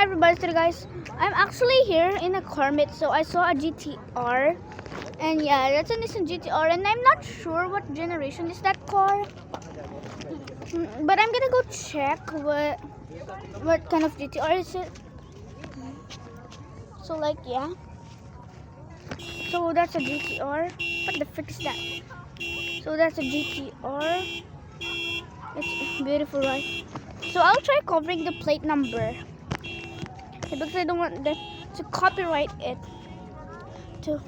everybody, today guys, I'm actually here in a Kermit, so I saw a GTR, and yeah, that's a Nissan GTR, and I'm not sure what generation is that car, but I'm gonna go check what kind of GTR is it. So like, yeah, so that's a GTR. What the frick is that? So that's a GTR. It's beautiful, right? So I'll try covering the plate number because I don't want that to copyright it.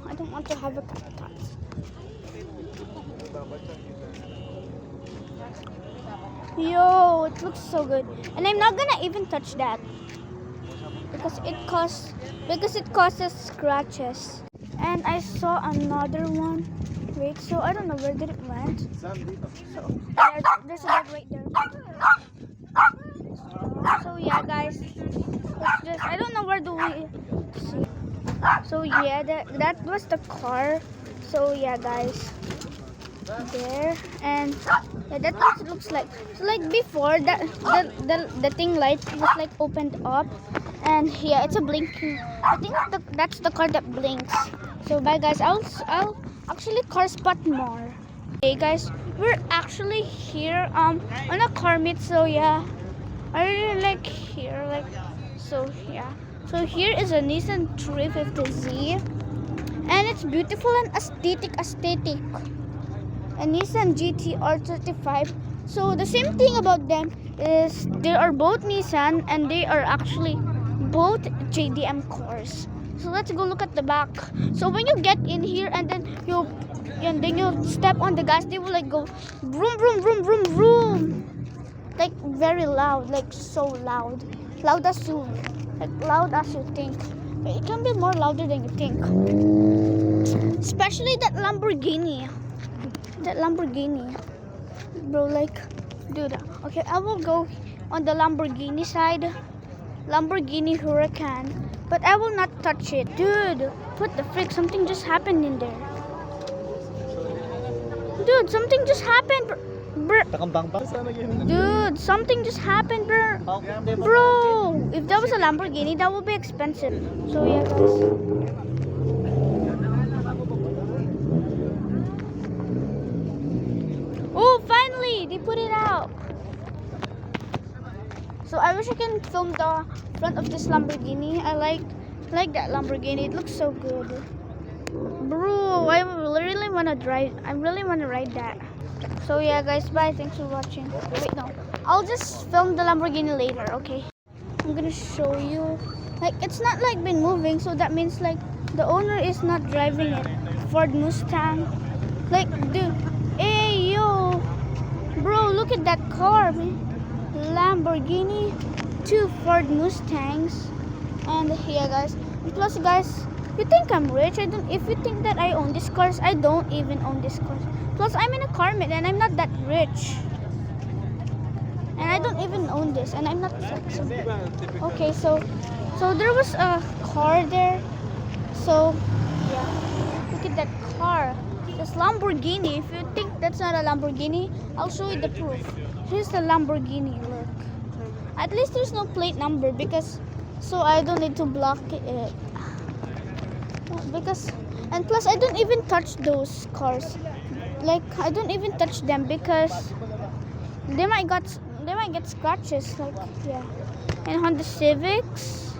I don't want to have a copyright. Yo, it looks so good, and I'm not gonna even touch that because it causes scratches. And I saw another one. Wait, so I don't know where did it went. So there's a dog right there. So yeah, guys, it's just I don't know where do we see. So yeah, that was the car. So yeah, guys, there, and yeah, that's what it looks like. So like before that, the thing light was like opened up, and yeah, it's a blinking. I think that's the car that blinks. So bye guys, I'll actually car spot more. Hey guys, we're actually here on a car meet. So yeah, I really like here, like, so yeah. So here is a Nissan 350Z, and it's beautiful and aesthetic. A Nissan GTR 35. So the same thing about them is they are both Nissan, and they are actually both JDM cars. So let's go look at the back. So when you get in here and then you step on the gas, they will like go vroom vroom vroom vroom vroom, like very loud, like so loud as you think. It can be more louder than you think, especially that Lamborghini, bro. Like, dude, okay, I will go on the Lamborghini side, Lamborghini Huracan, but I will not touch it. Dude, what the frick? Something just happened in there. Dude, something just happened, bro. Dude, something just happened, bro. Bro, if that was a Lamborghini, that would be expensive. So yeah, guys. Oh, finally, they put it out. So I wish I can film the front of this Lamborghini. I like that Lamborghini. It looks so good. Bro, I really want to ride that. So yeah, guys, bye. Thanks for watching. Wait, no. I'll just film the Lamborghini later, okay? I'm going to show you. Like, it's not like been moving, so that means like the owner is not driving it. Ford Mustang. Like, dude. Hey, yo. Bro, look at that car, man. Lamborghini, 2 Ford Mustangs, and yeah, guys. And plus, guys, you think I'm rich? If you think that I own these cars, I don't even own these cars. Plus, I'm in a car meet and I'm not that rich, and I don't even own this, and I'm not flexing. Okay, so there was a car there. So yeah, look at that car. This Lamborghini. If you think that's not a Lamborghini, I'll show you the proof. Here's the Lamborghini, look. At least there's no plate number so I don't need to block it. And plus I don't even touch those cars. Like, I don't even touch them because they might get scratches. Like, yeah. And Honda Civics.